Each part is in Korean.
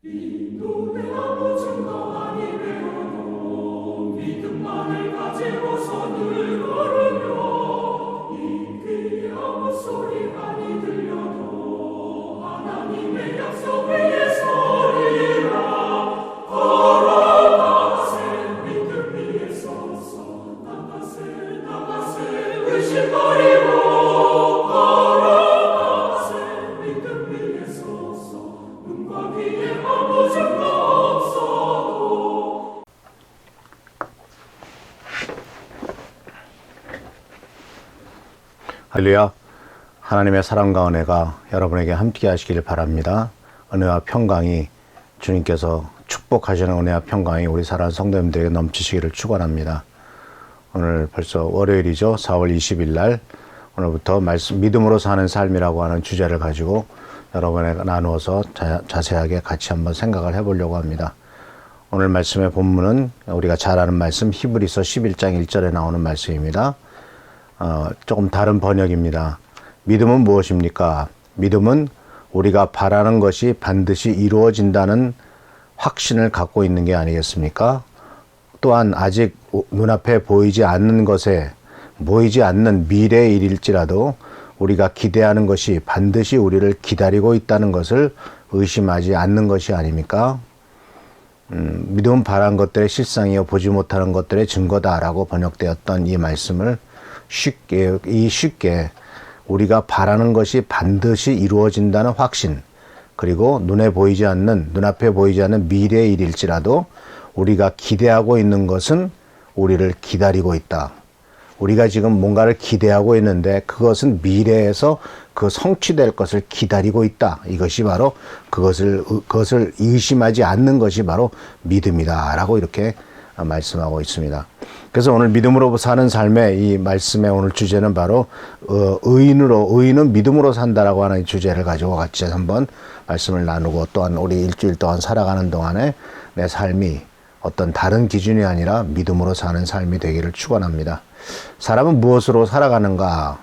인도의 아무 증거 아니 되어도 믿음만을 가지고서 늘 걸으며 이 귀에 아무 소리 아니 들려도 하나님의 약속 위에 서리라. 걸어가세 믿음 위에 서서 나가세 의심 버리고 걸어가세 믿음 위에 서서 눈과 귀에 아무 증거 없어도. 할렐루야. 하나님의 사랑과 은혜가 여러분에게 함께 하시길 바랍니다. 은혜와 평강이 주님께서 축복하시는 은혜와 평강이 우리 사랑하는 성도님들에게 넘치시기를 축원합니다. 오늘 벌써 월요일이죠. 4월 20일 날 오늘부터 믿음으로 사는 삶이라고 하는 주제를 가지고 여러분에게 나누어서 자세하게 같이 한번 생각을 해보려고 합니다. 오늘 말씀의 본문은 우리가 잘 아는 말씀 히브리서 11장 1절에 나오는 말씀입니다. 조금 다른 번역입니다. 믿음은 무엇입니까? 믿음은 우리가 바라는 것이 반드시 이루어진다는 확신을 갖고 있는 게 아니겠습니까? 또한 아직 눈앞에 보이지 않는 것에 보이지 않는 미래의 일일지라도 우리가 기대하는 것이 반드시 우리를 기다리고 있다는 것을 의심하지 않는 것이 아닙니까? 믿음은 바란 것들의 실상이요 보지 못하는 것들의 증거다라고 번역되었던 이 말씀을 쉽게 우리가 바라는 것이 반드시 이루어진다는 확신, 그리고 눈앞에 보이지 않는 미래의 일일지라도 우리가 기대하고 있는 것은 우리를 기다리고 있다. 우리가 지금 뭔가를 기대하고 있는데 그것은 미래에서 그 성취될 것을 기다리고 있다. 이것이 바로 그것을 의심하지 않는 것이 바로 믿음이다. 라고 이렇게 말씀하고 있습니다. 그래서 오늘 믿음으로 사는 삶의 이 말씀의 오늘 주제는 바로 의인은 믿음으로 산다라고 하는 주제를 가지고 같이 한번 말씀을 나누고, 또한 우리 일주일 동안 살아가는 동안에 내 삶이 어떤 다른 기준이 아니라 믿음으로 사는 삶이 되기를 축원합니다. 사람은 무엇으로 살아가는가?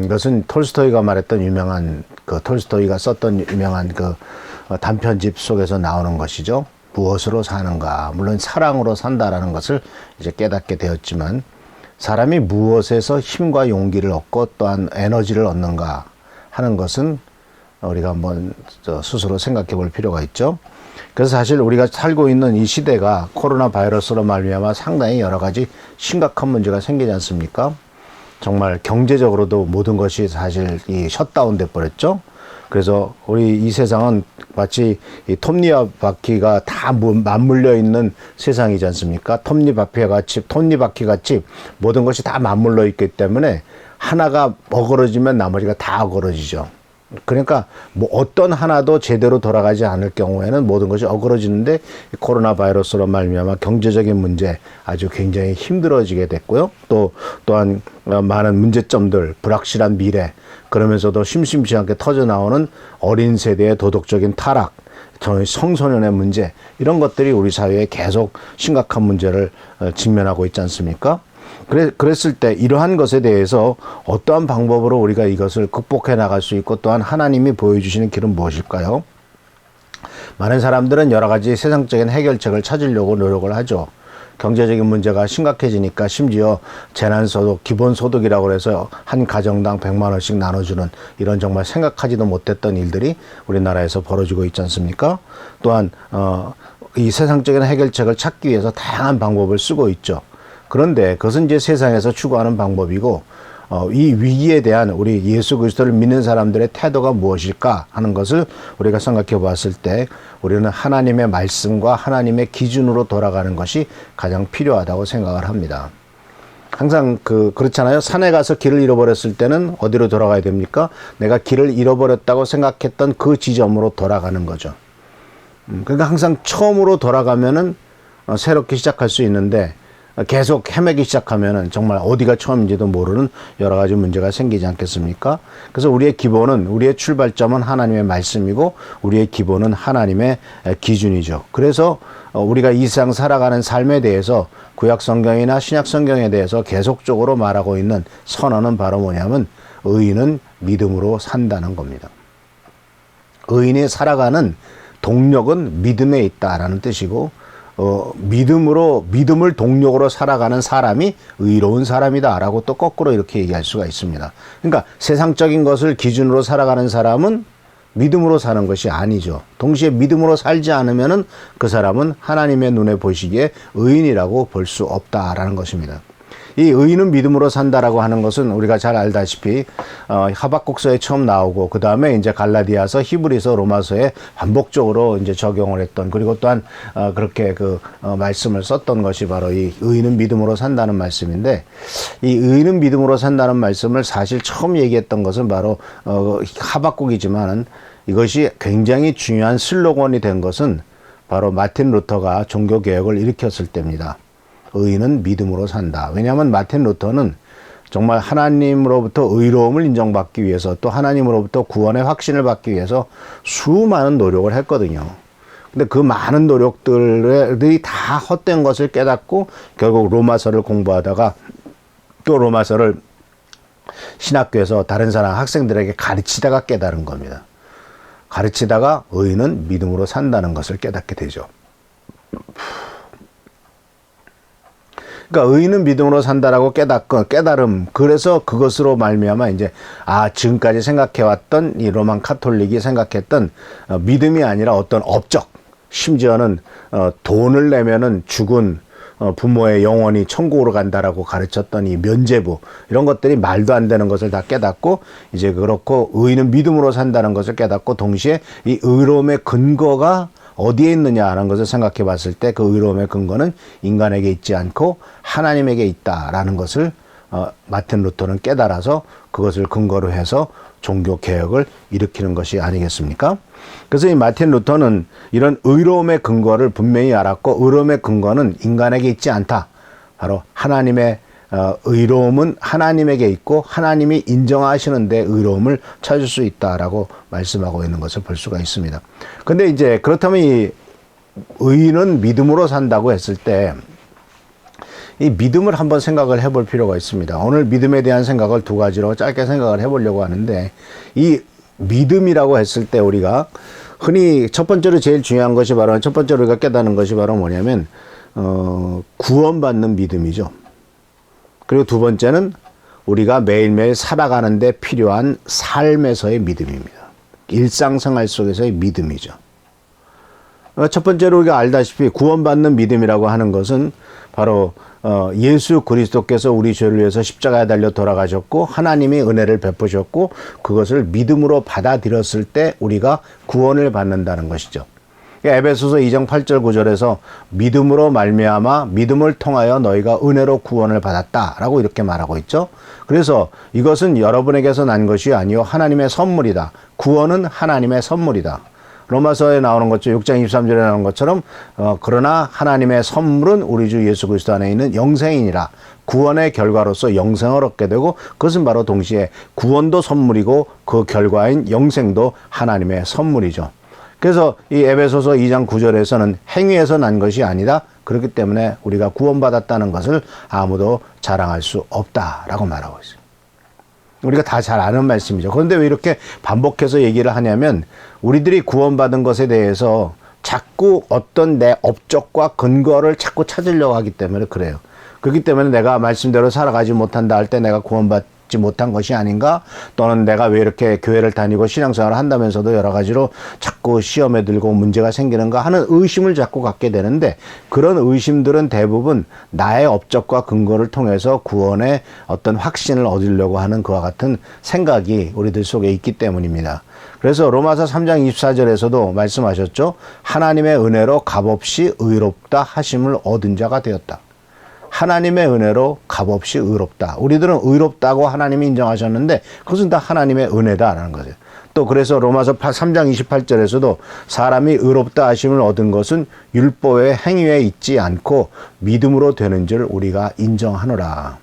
이것은 톨스토이가 말했던 톨스토이가 썼던 유명한 단편집 속에서 나오는 것이죠. 무엇으로 사는가? 물론 사랑으로 산다라는 것을 이제 깨닫게 되었지만, 사람이 무엇에서 힘과 용기를 얻고 또한 에너지를 얻는가 하는 것은 우리가 한번 스스로 생각해 볼 필요가 있죠. 그래서 사실 우리가 살고 있는 이 시대가 코로나 바이러스로 말미암아 상당히 여러 가지 심각한 문제가 생기지 않습니까? 정말 경제적으로도 모든 것이 사실 셧다운 돼 버렸죠. 그래서 우리 이 세상은 마치 이 톱니바퀴가 다 맞물려 있는 세상이지 않습니까? 톱니바퀴 같이 모든 것이 다 맞물려 있기 때문에 하나가 어그러지면 나머지가 다 어그러지죠. 그러니까 뭐 어떤 하나도 제대로 돌아가지 않을 경우에는 모든 것이 어그러지는데, 코로나 바이러스로 말미암아 경제적인 문제 아주 굉장히 힘들어지게 됐고요. 또한 많은 문제점들, 불확실한 미래, 그러면서도 심심치 않게 터져나오는 어린 세대의 도덕적인 타락, 청소년의 문제, 이런 것들이 우리 사회에 계속 심각한 문제를 직면하고 있지 않습니까? 그랬을 때 이러한 것에 대해서 어떠한 방법으로 우리가 이것을 극복해 나갈 수 있고, 또한 하나님이 보여주시는 길은 무엇일까요? 많은 사람들은 여러 가지 세상적인 해결책을 찾으려고 노력을 하죠. 경제적인 문제가 심각해지니까 심지어 재난소득, 기본소득이라고 해서 한 가정당 100만 원씩 나눠주는 이런 정말 생각하지도 못했던 일들이 우리나라에서 벌어지고 있지 않습니까? 또한 이 세상적인 해결책을 찾기 위해서 다양한 방법을 쓰고 있죠. 그런데 그것은 이제 세상에서 추구하는 방법이고, 이 위기에 대한 우리 예수 그리스도를 믿는 사람들의 태도가 무엇일까 하는 것을 우리가 생각해 봤을 때, 우리는 하나님의 말씀과 하나님의 기준으로 돌아가는 것이 가장 필요하다고 생각을 합니다. 항상 그렇잖아요. 산에 가서 길을 잃어버렸을 때는 어디로 돌아가야 됩니까? 내가 길을 잃어버렸다고 생각했던 그 지점으로 돌아가는 거죠. 그러니까 항상 처음으로 돌아가면은 새롭게 시작할 수 있는데, 계속 헤매기 시작하면은 정말 어디가 처음인지도 모르는 여러 가지 문제가 생기지 않겠습니까? 그래서 우리의 기본은, 우리의 출발점은 하나님의 말씀이고, 우리의 기본은 하나님의 기준이죠. 그래서 우리가 이 세상 살아가는 삶에 대해서 구약 성경이나 신약 성경에 대해서 계속적으로 말하고 있는 선언은 바로 뭐냐면, 의인은 믿음으로 산다는 겁니다. 의인이 살아가는 동력은 믿음에 있다라는 뜻이고, 믿음을 동력으로 살아가는 사람이 의로운 사람이다라고 또 거꾸로 이렇게 얘기할 수가 있습니다. 그러니까 세상적인 것을 기준으로 살아가는 사람은 믿음으로 사는 것이 아니죠. 동시에 믿음으로 살지 않으면은 그 사람은 하나님의 눈에 보시기에 의인이라고 볼 수 없다라는 것입니다. 이 의인은 믿음으로 산다라고 하는 것은 우리가 잘 알다시피 하박국서에 처음 나오고, 그 다음에 이제 갈라디아서, 히브리서, 로마서에 반복적으로 이제 적용을 했던, 그리고 또한 그렇게 말씀을 썼던 것이 바로 이 의인은 믿음으로 산다는 말씀인데, 이 의인은 믿음으로 산다는 말씀을 사실 처음 얘기했던 것은 바로 하박국이지만은, 이것이 굉장히 중요한 슬로건이 된 것은 바로 마틴 루터가 종교개혁을 일으켰을 때입니다. 의인은 믿음으로 산다. 왜냐하면 마틴 루터는 정말 하나님으로부터 의로움을 인정받기 위해서, 또 하나님으로부터 구원의 확신을 받기 위해서 수많은 노력을 했거든요. 근데 그 많은 노력들이 다 헛된 것을 깨닫고 결국 로마서를 공부하다가 또 로마서를 신학교에서 다른 사람 학생들에게 가르치다가 깨달은 겁니다. 가르치다가 의인은 믿음으로 산다는 것을 깨닫게 되죠. 그러니까 의인은 믿음으로 산다라고 깨달음, 그래서 그것으로 말미암아 이제 지금까지 생각해왔던 이 로만 카톨릭이 생각했던 믿음이 아니라 어떤 업적, 심지어는 돈을 내면은 죽은 부모의 영혼이 천국으로 간다라고 가르쳤던 이 면죄부, 이런 것들이 말도 안 되는 것을 다 깨닫고, 이제 그렇고 의인은 믿음으로 산다는 것을 깨닫고, 동시에 이 의로움의 근거가 어디에 있느냐 하는 것을 생각해 봤을 때 그 의로움의 근거는 인간에게 있지 않고 하나님에게 있다라는 것을 마틴 루터는 깨달아서 그것을 근거로 해서 종교 개혁을 일으키는 것이 아니겠습니까? 그래서 이 마틴 루터는 이런 의로움의 근거를 분명히 알았고, 의로움의 근거는 인간에게 있지 않다. 바로 하나님의 의로움은 하나님에게 있고 하나님이 인정하시는데 의로움을 찾을 수 있다라고 말씀하고 있는 것을 볼 수가 있습니다. 근데 이제 그렇다면 이 의인은 믿음으로 산다고 했을 때 이 믿음을 한번 생각을 해볼 필요가 있습니다. 오늘 믿음에 대한 생각을 두 가지로 짧게 생각을 해보려고 하는데, 이 믿음이라고 했을 때 우리가 흔히 첫 번째로 제일 중요한 것이 바로, 첫 번째로 우리가 깨닫는 것이 바로 뭐냐면 구원받는 믿음이죠. 그리고 두 번째는 우리가 매일매일 살아가는 데 필요한 삶에서의 믿음입니다. 일상생활 속에서의 믿음이죠. 첫 번째로 우리가 알다시피 구원받는 믿음이라고 하는 것은 바로 예수 그리스도께서 우리 죄를 위해서 십자가에 달려 돌아가셨고 하나님이 은혜를 베푸셨고 그것을 믿음으로 받아들였을 때 우리가 구원을 받는다는 것이죠. 에베소서 2장 8절 9절에서 믿음으로 말미암아 믿음을 통하여 너희가 은혜로 구원을 받았다라고 이렇게 말하고 있죠. 그래서 이것은 여러분에게서 난 것이 아니요 하나님의 선물이다. 구원은 하나님의 선물이다. 로마서에 나오는 것처럼 6장 23절에 나오는 것처럼 그러나 하나님의 선물은 우리 주 예수 그리스도 안에 있는 영생이니라. 구원의 결과로서 영생을 얻게 되고 그것은 바로 동시에 구원도 선물이고 그 결과인 영생도 하나님의 선물이죠. 그래서 이 에베소서 2장 9절에서는 행위에서 난 것이 아니다. 그렇기 때문에 우리가 구원받았다는 것을 아무도 자랑할 수 없다라고 말하고 있어요. 우리가 다 잘 아는 말씀이죠. 그런데 왜 이렇게 반복해서 얘기를 하냐면 우리들이 구원받은 것에 대해서 자꾸 어떤 내 업적과 근거를 자꾸 찾으려고 하기 때문에 그래요. 그렇기 때문에 내가 말씀대로 살아가지 못한다 할 때 내가 구원받지 못한 것이 아닌가? 또는 내가 왜 이렇게 교회를 다니고 신앙생활을 한다면서도 여러 가지로 자꾸 시험에 들고 문제가 생기는가 하는 의심을 자꾸 갖게 되는데 그런 의심들은 대부분 나의 업적과 근거를 통해서 구원의 어떤 확신을 얻으려고 하는 그와 같은 생각이 우리들 속에 있기 때문입니다. 그래서 로마서 3장 24절에서도 말씀하셨죠. 하나님의 은혜로 값없이 의롭다 하심을 얻은 자가 되었다. 하나님의 은혜로 값없이 의롭다. 우리들은 의롭다고 하나님이 인정하셨는데 그것은 다 하나님의 은혜다라는 거죠. 또 그래서 로마서 3장 28절에서도 사람이 의롭다 하심을 얻은 것은 율법의 행위에 있지 않고 믿음으로 되는 줄 우리가 인정하노라.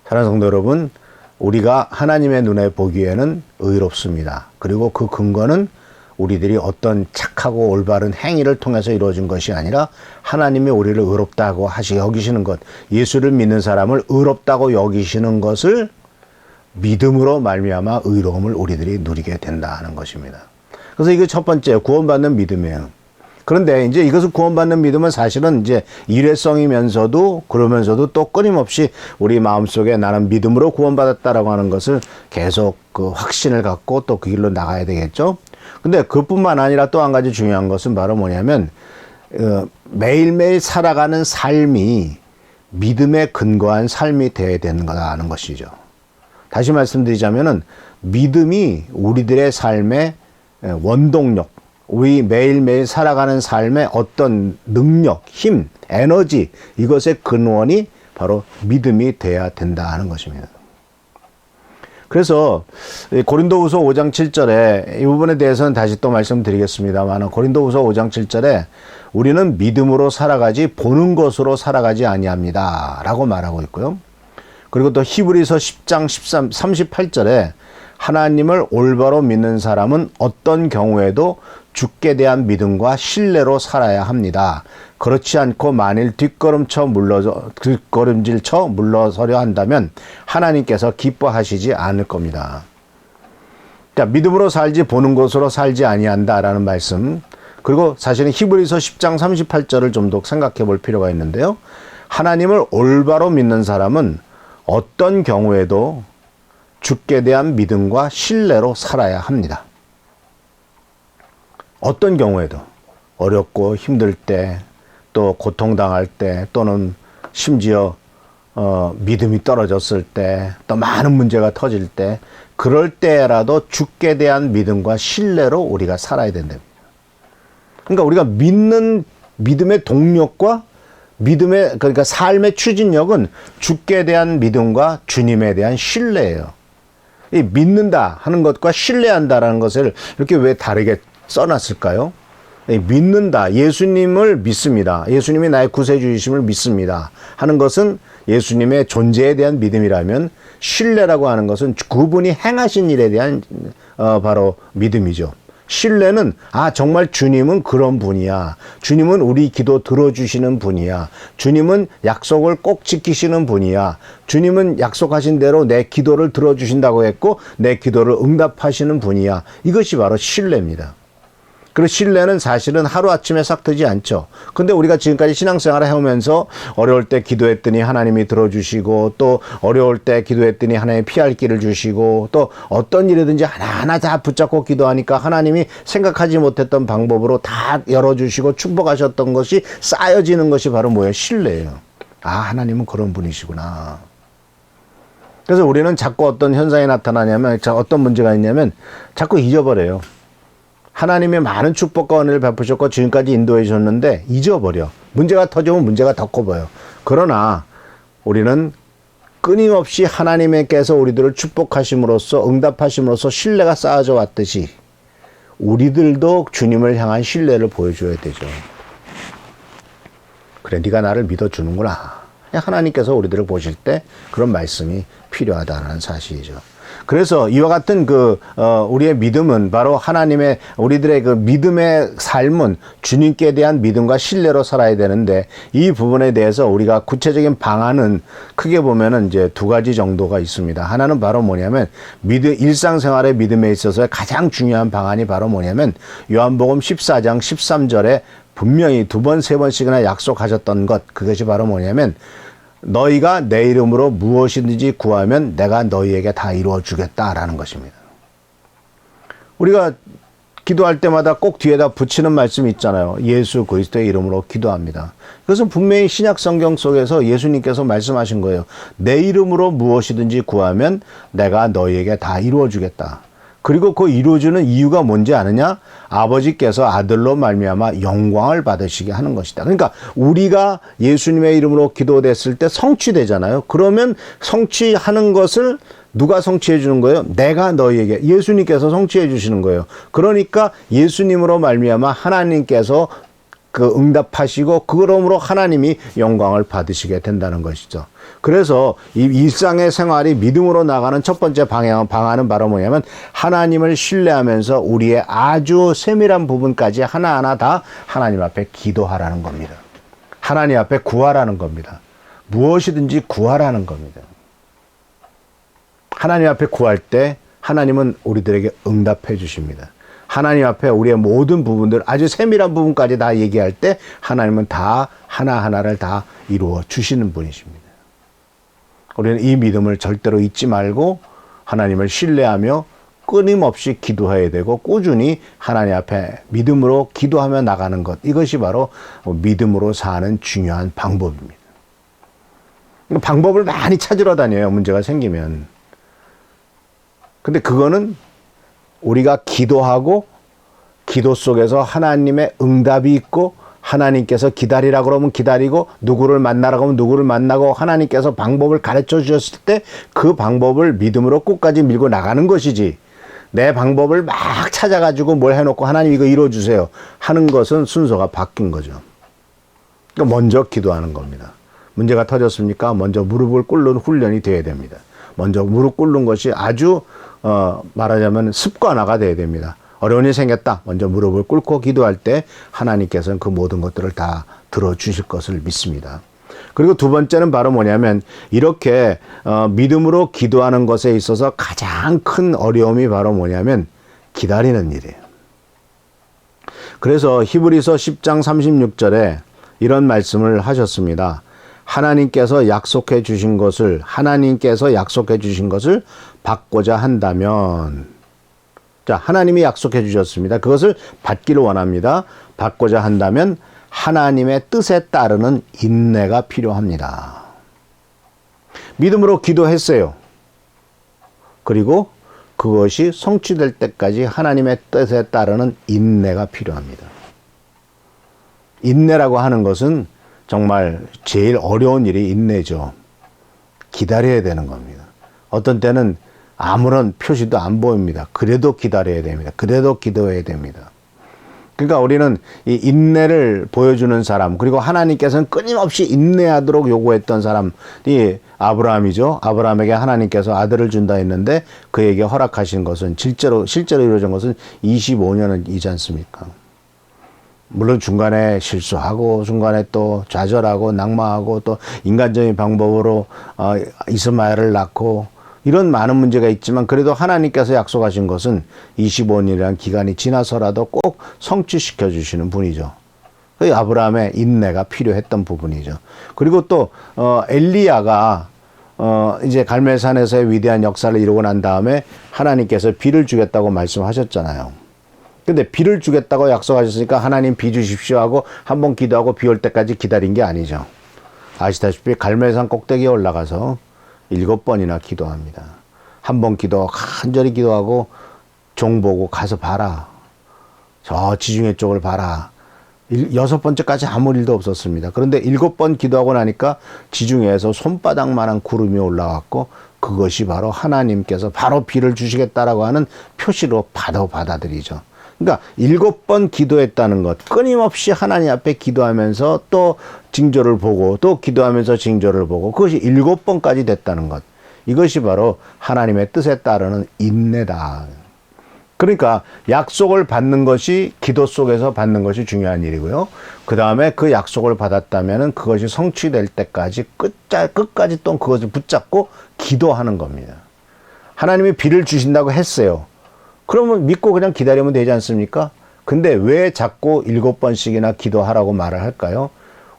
사랑하는 성도 여러분, 우리가 하나님의 눈에 보기에는 의롭습니다. 그리고 그 근거는 우리들이 어떤 착하고 올바른 행위를 통해서 이루어진 것이 아니라 하나님이 우리를 의롭다고 여기시는 것, 예수를 믿는 사람을 의롭다고 여기시는 것을 믿음으로 말미암아 의로움을 우리들이 누리게 된다는 것입니다. 그래서 이게 첫 번째 구원받는 믿음이에요. 그런데 이제 이것을 구원받는 믿음은 사실은 이제 일회성이면서도 그러면서도 또 끊임없이 우리 마음속에 나는 믿음으로 구원받았다라고 하는 것을 계속 그 확신을 갖고 또 그 길로 나가야 되겠죠. 근데 그뿐만 아니라 또 한 가지 중요한 것은 바로 뭐냐면 매일매일 살아가는 삶이 믿음에 근거한 삶이 되어야 되는 거라는 것이죠. 다시 말씀드리자면은 믿음이 우리들의 삶의 원동력, 우리 매일매일 살아가는 삶의 어떤 능력, 힘, 에너지, 이것의 근원이 바로 믿음이 돼야 된다 하는 것입니다. 그래서 고린도후서 5장 7절에 이 부분에 대해서는 다시 또 말씀드리겠습니다만, 고린도후서 5장 7절에 우리는 믿음으로 살아가지 보는 것으로 살아가지 아니합니다 라고 말하고 있고요. 그리고 또 히브리서 10장 38절에 하나님을 올바로 믿는 사람은 어떤 경우에도 주께 대한 믿음과 신뢰로 살아야 합니다. 그렇지 않고 만일 뒷걸음질쳐 물러서려 한다면 하나님께서 기뻐하시지 않을 겁니다. 자, 믿음으로 살지 보는 것으로 살지 아니한다라는 말씀. 그리고 사실은 히브리서 10장 38절을 좀 더 생각해 볼 필요가 있는데요. 하나님을 올바로 믿는 사람은 어떤 경우에도 주께 대한 믿음과 신뢰로 살아야 합니다. 어떤 경우에도 어렵고 힘들 때, 또 고통당할 때, 또는 심지어 믿음이 떨어졌을 때, 또 많은 문제가 터질 때, 그럴 때라도 주께 대한 믿음과 신뢰로 우리가 살아야 된답니다. 그러니까 우리가 믿는 믿음의 동력과 믿음의, 그러니까 삶의 추진력은 주께 대한 믿음과 주님에 대한 신뢰예요. 이 믿는다 하는 것과 신뢰한다라는 것을 이렇게 왜 다르게 써놨을까요? 믿는다, 예수님을 믿습니다, 예수님이 나의 구세주이심을 믿습니다 하는 것은 예수님의 존재에 대한 믿음이라면, 신뢰라고 하는 것은 그분이 행하신 일에 대한 바로 믿음이죠. 신뢰는 정말 주님은 그런 분이야, 주님은 우리 기도 들어주시는 분이야, 주님은 약속을 꼭 지키시는 분이야, 주님은 약속하신 대로 내 기도를 들어주신다고 했고 내 기도를 응답하시는 분이야. 이것이 바로 신뢰입니다. 그리고 신뢰는 사실은 하루아침에 싹 트지 않죠. 근데 우리가 지금까지 신앙생활을 해오면서 어려울 때 기도했더니 하나님이 들어주시고, 또 어려울 때 기도했더니 하나님이 피할 길을 주시고, 또 어떤 일이든지 하나하나 다 붙잡고 기도하니까 하나님이 생각하지 못했던 방법으로 다 열어주시고 축복하셨던 것이 쌓여지는 것이 바로 뭐예요? 신뢰예요. 하나님은 그런 분이시구나. 그래서 우리는 자꾸 어떤 현상이 나타나냐면, 어떤 문제가 있냐면 자꾸 잊어버려요. 하나님의 많은 축복과 은혜를 베푸셨고 지금까지 인도해 주셨는데 잊어버려. 문제가 터지면 문제가 더 커져요. 그러나 우리는 끊임없이 하나님께서 우리들을 축복하심으로써, 응답하심으로써 신뢰가 쌓아져 왔듯이 우리들도 주님을 향한 신뢰를 보여줘야 되죠. 그래, 네가 나를 믿어주는구나. 하나님께서 우리들을 보실 때 그런 말씀이 필요하다는 사실이죠. 그래서 이와 같은 우리의 믿음은 바로 하나님의, 우리들의 그 믿음의 삶은 주님께 대한 믿음과 신뢰로 살아야 되는데, 이 부분에 대해서 우리가 구체적인 방안은 크게 보면은 이제 두 가지 정도가 있습니다. 하나는 바로 뭐냐면, 일상생활의 믿음에 있어서 가장 중요한 방안이 바로 뭐냐면, 요한복음 14장 13절에 분명히 두 번, 세 번씩이나 약속하셨던 것, 그것이 바로 뭐냐면, 너희가 내 이름으로 무엇이든지 구하면 내가 너희에게 다 이루어 주겠다라는 것입니다. 우리가 기도할 때마다 꼭 뒤에다 붙이는 말씀이 있잖아요. 예수 그리스도의 이름으로 기도합니다. 그것은 분명히 신약 성경 속에서 예수님께서 말씀하신 거예요. 내 이름으로 무엇이든지 구하면 내가 너희에게 다 이루어 주겠다. 그리고 그 이루어주는 이유가 뭔지 아느냐? 아버지께서 아들로 말미암아 영광을 받으시게 하는 것이다. 그러니까 우리가 예수님의 이름으로 기도됐을 때 성취되잖아요. 그러면 성취하는 것을 누가 성취해 주는 거예요? 내가 너희에게, 예수님께서 성취해 주시는 거예요. 그러니까 예수님으로 말미암아 하나님께서 응답하시고, 그러므로 하나님이 영광을 받으시게 된다는 것이죠. 그래서 이 일상의 생활이 믿음으로 나가는 첫 번째 방안은 바로 뭐냐면, 하나님을 신뢰하면서 우리의 아주 세밀한 부분까지 하나하나 다 하나님 앞에 기도하라는 겁니다. 하나님 앞에 구하라는 겁니다. 무엇이든지 구하라는 겁니다. 하나님 앞에 구할 때 하나님은 우리들에게 응답해 주십니다. 하나님 앞에 우리의 모든 부분들, 아주 세밀한 부분까지 다 얘기할 때 하나님은 다 하나하나를 다 이루어 주시는 분이십니다. 우리는 이 믿음을 절대로 잊지 말고 하나님을 신뢰하며 끊임없이 기도해야 되고 꾸준히 하나님 앞에 믿음으로 기도하며 나가는 것, 이것이 바로 믿음으로 사는 중요한 방법입니다. 방법을 많이 찾으러 다녀요, 문제가 생기면. 근데 그거는 우리가 기도하고 기도 속에서 하나님의 응답이 있고 하나님께서 기다리라 그러면 기다리고 누구를 만나라 그러면 누구를 만나고 하나님께서 방법을 가르쳐 주셨을 때 그 방법을 믿음으로 끝까지 밀고 나가는 것이지, 내 방법을 막 찾아가지고 뭘 해놓고 하나님 이거 이루어주세요 하는 것은 순서가 바뀐 거죠. 그러니까 먼저 기도하는 겁니다. 문제가 터졌습니까? 먼저 무릎을 꿇는 훈련이 돼야 됩니다. 먼저 무릎 꿇는 것이 아주 말하자면 습관화가 돼야 됩니다. 어려운 일이 생겼다. 먼저 무릎을 꿇고 기도할 때 하나님께서는 그 모든 것들을 다 들어주실 것을 믿습니다. 그리고 두 번째는 바로 뭐냐면 이렇게 믿음으로 기도하는 것에 있어서 가장 큰 어려움이 바로 뭐냐면 기다리는 일이에요. 그래서 히브리서 10장 36절에 이런 말씀을 하셨습니다. 하나님께서 약속해 주신 것을 받고자 한다면, 자, 하나님이 약속해 주셨습니다. 그것을 받기를 원합니다. 받고자 한다면 하나님의 뜻에 따르는 인내가 필요합니다. 믿음으로 기도했어요. 그리고 그것이 성취될 때까지 하나님의 뜻에 따르는 인내가 필요합니다. 인내라고 하는 것은 정말 제일 어려운 일이 인내죠. 기다려야 되는 겁니다. 어떤 때는 아무런 표시도 안 보입니다. 그래도 기다려야 됩니다. 그래도 기도해야 됩니다. 그러니까 우리는 이 인내를 보여주는 사람, 그리고 하나님께서는 끊임없이 인내하도록 요구했던 사람이 아브라함이죠. 아브라함에게 하나님께서 아들을 준다 했는데 그에게 허락하신 것은 실제로 이루어진 것은 25년이지 않습니까? 물론 중간에 실수하고 중간에 또 좌절하고 낙마하고 또 인간적인 방법으로 이스마엘을 낳고 이런 많은 문제가 있지만 그래도 하나님께서 약속하신 것은 25년이라는 기간이 지나서라도 꼭 성취시켜 주시는 분이죠. 그 아브라함의 인내가 필요했던 부분이죠. 그리고 또 엘리야가 이제 갈멜산에서의 위대한 역사를 이루고 난 다음에 하나님께서 비를 주겠다고 말씀하셨잖아요. 근데 비를 주겠다고 약속하셨으니까 하나님 비 주십시오 하고 한번 기도하고 비 올 때까지 기다린 게 아니죠. 아시다시피 갈멜산 꼭대기에 올라가서 7번이나 기도합니다. 한 번 기도, 간절히 기도하고 종 보고 가서 봐라. 저 지중해 쪽을 봐라. 6번째까지 아무 일도 없었습니다. 그런데 7번 기도하고 나니까 지중해에서 손바닥만한 구름이 올라왔고 그것이 바로 하나님께서 바로 비를 주시겠다라고 하는 표시로 받아들이죠. 그러니까 7번 기도했다는 것, 끊임없이 하나님 앞에 기도하면서 또 징조를 보고 또 기도하면서 징조를 보고 그것이 7번까지 됐다는 것, 이것이 바로 하나님의 뜻에 따르는 인내다. 그러니까 약속을 받는 것이 기도 속에서 받는 것이 중요한 일이고요. 그 다음에 그 약속을 받았다면 그것이 성취될 때까지 끝까지 또 그것을 붙잡고 기도하는 겁니다. 하나님이 비를 주신다고 했어요. 그러면 믿고 그냥 기다리면 되지 않습니까? 근데 왜 자꾸 7번씩이나 기도하라고 말을 할까요?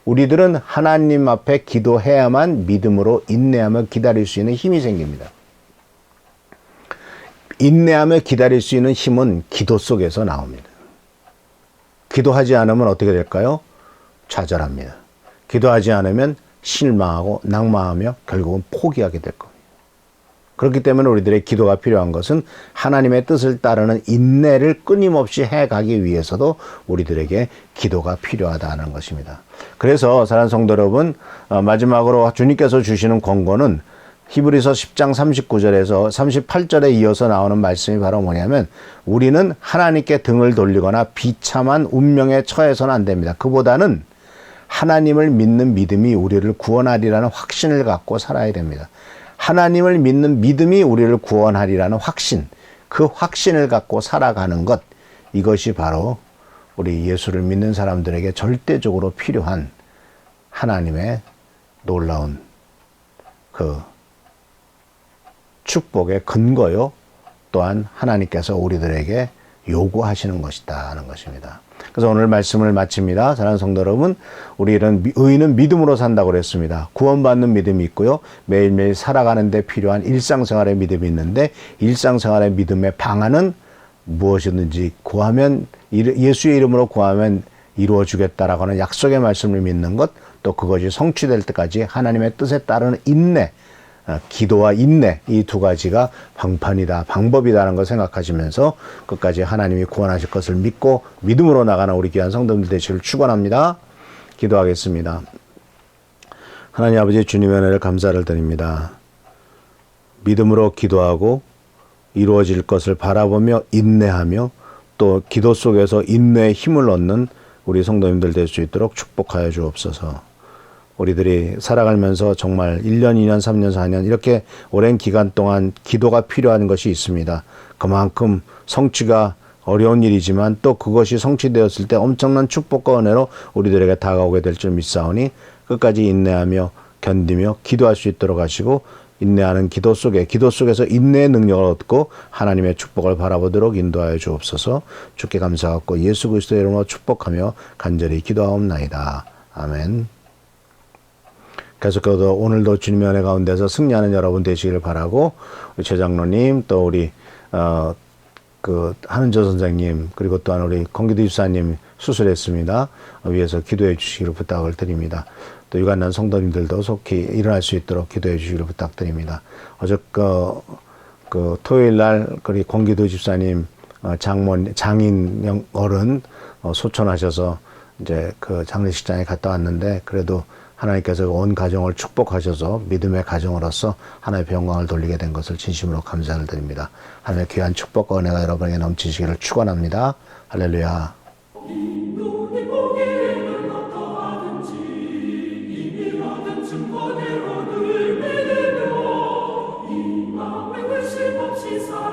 우리들은 하나님 앞에 기도해야만 믿음으로 인내하며 기다릴 수 있는 힘이 생깁니다. 인내하며 기다릴 수 있는 힘은 기도 속에서 나옵니다. 기도하지 않으면 어떻게 될까요? 좌절합니다. 기도하지 않으면 실망하고 낙마하며 결국은 포기하게 될 겁니다. 그렇기 때문에 우리들의 기도가 필요한 것은 하나님의 뜻을 따르는 인내를 끊임없이 해가기 위해서도 우리들에게 기도가 필요하다는 것입니다. 그래서 사랑하는 성도 여러분, 마지막으로 주님께서 주시는 권고는 히브리서 10장 39절에서 38절에 이어서 나오는 말씀이 바로 뭐냐면 우리는 하나님께 등을 돌리거나 비참한 운명에 처해서는 안 됩니다. 그보다는 하나님을 믿는 믿음이 우리를 구원하리라는 확신을 갖고 살아야 됩니다. 하나님을 믿는 믿음이 우리를 구원하리라는 확신, 그 확신을 갖고 살아가는 것, 이것이 바로 우리 예수를 믿는 사람들에게 절대적으로 필요한 하나님의 놀라운 그 축복의 근거요. 또한 하나님께서 우리들에게 요구하시는 것이다 하는 것입니다. 그래서 오늘 말씀을 마칩니다. 사랑하는 성도 여러분, 우리는 의인은 믿음으로 산다고 그랬습니다. 구원받는 믿음이 있고요. 매일매일 살아가는 데 필요한 일상생활의 믿음이 있는데, 일상생활의 믿음의 방안은 무엇이든지 구하면, 예수의 이름으로 구하면 이루어주겠다라고 하는 약속의 말씀을 믿는 것, 또 그것이 성취될 때까지 하나님의 뜻에 따르는 인내, 기도와 인내, 이 두 가지가 방판이다, 방법이다라는 걸 생각하시면서 끝까지 하나님이 구원하실 것을 믿고 믿음으로 나가는 우리 귀한 성도들 되시기를 축원합니다. 기도하겠습니다. 하나님 아버지, 주님의 은혜를 감사를 드립니다. 믿음으로 기도하고 이루어질 것을 바라보며 인내하며 또 기도 속에서 인내의 힘을 얻는 우리 성도님들 될 수 있도록 축복하여 주옵소서. 우리들이 살아가면서 정말 1년, 2년, 3년, 4년 이렇게 오랜 기간 동안 기도가 필요한 것이 있습니다. 그만큼 성취가 어려운 일이지만 또 그것이 성취되었을 때 엄청난 축복과 은혜로 우리들에게 다가오게 될 줄 믿사오니 끝까지 인내하며 견디며 기도할 수 있도록 하시고, 인내하는 기도 속에서 인내의 능력을 얻고 하나님의 축복을 바라보도록 인도하여 주옵소서. 주께 감사하고 예수 그리스도의 이름으로 축복하며 간절히 기도하옵나이다. 아멘. 계속해서 오늘도 주님의 은혜 가운데서 승리하는 여러분 되시기를 바라고, 우리 최장로님, 또 우리 한은조 선생님, 그리고 또한 우리 권기도 집사님 수술했습니다. 위해서 기도해 주시기를 부탁을 드립니다. 또 유관난 성도님들도 속히 일어날 수 있도록 기도해 주시기를 부탁드립니다. 어제 토요일 날 우리 권기도 집사님 장인 어른 소천하셔서 이제 그 장례식장에 갔다 왔는데, 그래도 하나님께서 온 가정을 축복하셔서 믿음의 가정으로서 하나님의 영광을 돌리게 된 것을 진심으로 감사를 드립니다. 하나님의 귀한 축복과 은혜가 여러분에게 넘치시기를 축원합니다. 할렐루야. 눈이 보기에는 어떠하든지 이미 얻은 증거대로 늘 믿으며 이 마음에 의심 없이 살아